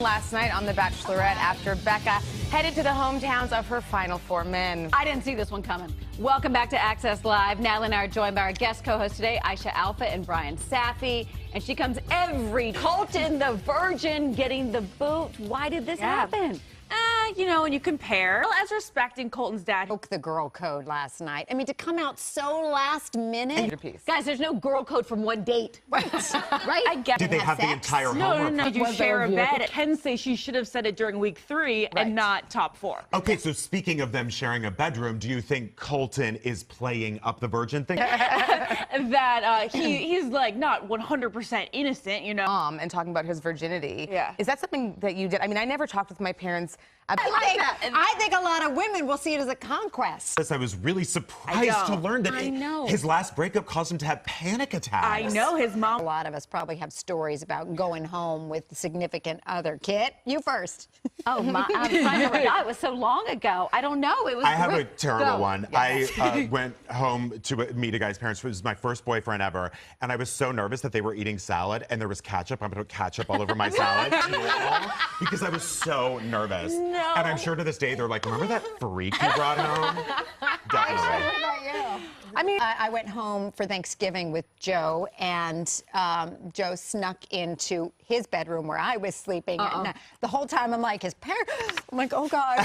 Last night on The Bachelorette after Becca headed to the hometowns of her final four men. I didn't see this one coming. Welcome back to Access Live. Natalie and I are joined by our guest co-host today, Aisha Alpha and Brian Safi. And she comes every Colton the Virgin getting the boot. Why did this happen? You know, when you compare, as respecting Colton's dad. Broke the girl code last night. I mean, to come out so last minute. Guys, there's no girl code from one date. Right? I get Did they have the entire homework? No. Did you share a bed? Ken say she should have said it during week 3 and not top 4. Okay, so speaking of them sharing a bedroom, do you think Colton is playing up the virgin thing? That he's like not 100% innocent, you know. And talking about his virginity. Yeah. Is that something that you did? I mean, I never talked with my parents about I think a lot of women will see it as a conquest. I was really surprised to learn that his last breakup caused him to have panic attacks. I know his mom. A lot of us probably have stories about going home with the significant other. Kit, you first. Oh, my. I'm trying to remember. It was so long ago. I don't know. It was. I have a terrible one. Yes. I went home to meet a guy's parents. It was my first boyfriend ever. And I was so nervous that they were eating salad and there was ketchup. I'm going to put ketchup all over my salad. Because I was so nervous. No. And I'm sure to this day they're like, remember that freak you brought home? Definitely. I mean, I went home for Thanksgiving with Joe, and Joe snuck into his bedroom where I was sleeping. And the whole time I'm like, his parents, I'm like, oh God,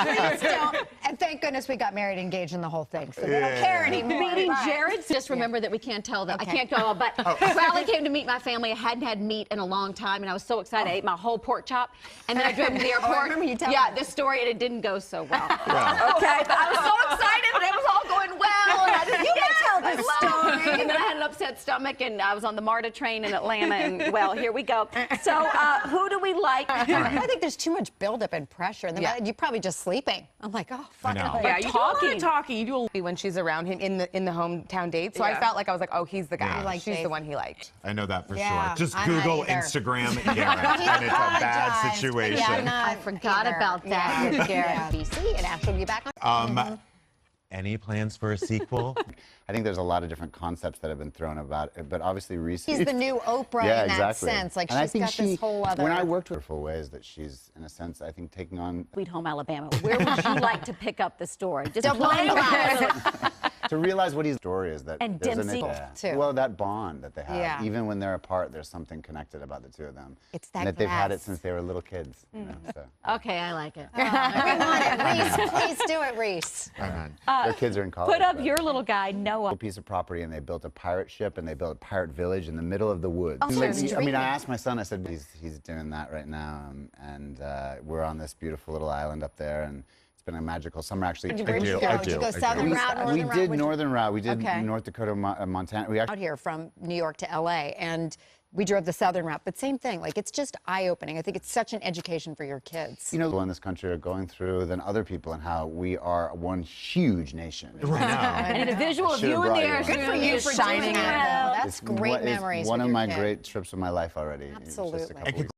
please don't. And thank goodness we got married, engaged, in the whole thing. So they don't care anymore. Meeting Jared. Just remember that we can't tell them. I can't go, but Crowley came to meet my family. I hadn't had meat in a long time, and I was so excited. I ate my whole pork chop, and then I drove to the airport. I remember you telling me. This story, and it didn't go so well. Yeah. Okay, but I was so excited, and it was all going well. And I just, You can tell this story. And then I had an upset stomach, and I was on the MARTA train in Atlanta, and well, here we go. So, who do we like? I think there's too much buildup and pressure. And you're probably just sleeping. I'm like, oh, fuck it. know. Yeah, you do a lot of talking. You do a When she's around him in the hometown date. So I felt like I was like, oh, he's the guy. Yeah. Like She's Dave. the one he liked. I know that for Yeah, sure. Just I'm not Google either. Instagram Garrett, and it's a bad Apologized. situation. Yeah, I'm not I forgot either. about that. Yeah. Garrett, BC, and Ash will be back on. Any plans for a sequel? I think there's a lot of different concepts that have been thrown about it, but obviously Reese. He's the new Oprah yeah, in that exactly. sense. Like, and I she's think got this whole other. When I worked with her for ways that she's, in a sense, I think taking on. Sweet Home Alabama. Where would you like to pick up the story? Just Double plain Lies. To realize what his story is, that And there's Dempsey, too. well, that bond that they have, Yeah. even when they're apart, there's something connected about the two of them. It's that and that they've had it glass. since they were little kids. You know, so. Okay, I like it. We want it. Reese, please do it, Reese. Their kids are in college. Put up but- your little guy, Noah. piece of property, and they built a pirate ship, and they built a pirate village in the middle of the woods. Oh, Like, it's I mean, I dreamy. asked my son, I said, he's doing that right now, and we're on this beautiful little island up there, and it's been a magical summer, actually. Where'd you go? Did you go southern route, northern We route? did What'd you- northern route. We did Okay. North Dakota, Montana. We actually Out here from New York to LA, and we drove the southern route, but same thing. Like, it's just eye-opening. I think it's such an education for your kids. you know, people in this country are going through than other people, and how we are one huge nation. And a visual of Should've you in the brought you air. one. Good for you for shining doing out. that, though. That's It's great what is memories. one with of your my kid. great trips of my life already. It was just a Absolutely. couple weeks